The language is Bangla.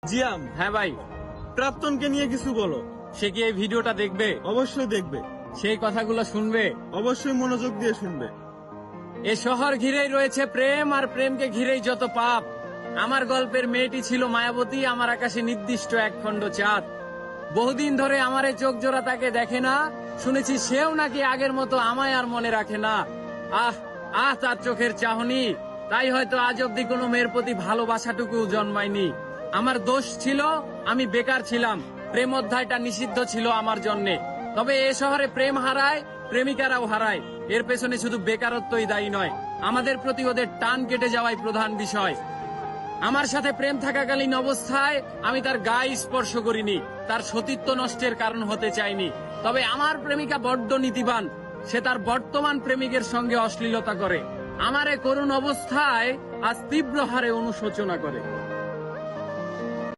জিয়াম, হ্যাঁ ভাই, প্রাক্তনকে নিয়ে কিছু বলো। সে কি এই ভিডিওটা দেখবে? অবশ্যই দেখবে, সেই কথাগুলো শুনবে। অবশ্যই মনোযোগ দিয়ে শুনবে। এ শহর ঘিরেই রয়েছে প্রেম, আর প্রেমকে ঘিরেই যত পাপ। আমার গল্পের মেয়েটি ছিল মায়াবতী, আমার আকাশে নির্দিষ্ট একখণ্ড চাঁদ। বহুদিন ধরে আমার এই চোখ জোড়া তাকে দেখে না, শুনেছি সেও নাকি আগের মতো আমায় আর মনে রাখে না। আহ আহ, তার চোখের চাহনি, তাই হয়তো আজ অব্দি কোনো মেয়ের প্রতি ভালোবাসাটুকু জন্মায়নি। আমার দোষ ছিল, আমি বেকার ছিলাম, প্রেম অধ্যায়টা নিষিদ্ধ ছিল আমার জন্যে। তবে এ শহরে প্রেম হারায়, প্রেমিকারাও হারায়। এর পেছনে শুধু বেকারত্বই দায়ী নয়, আমাদের প্রতি ওদের টান কেটে যাওয়াই প্রধান বিষয়। আমার সাথে প্রেম থাকাকালীন অবস্থায় আমি তার গায়ে স্পর্শ করিনি, তার সতীত্ব নষ্টের কারণ হতে চাইনি। তবে আমার প্রেমিকা বড্ড নীতিবান, সে তার বর্তমান প্রেমিকের সঙ্গে অশ্লীলতা করে। আমার এ করুণ অবস্থায় আজ তীব্র হারে অনুশোচনা করে।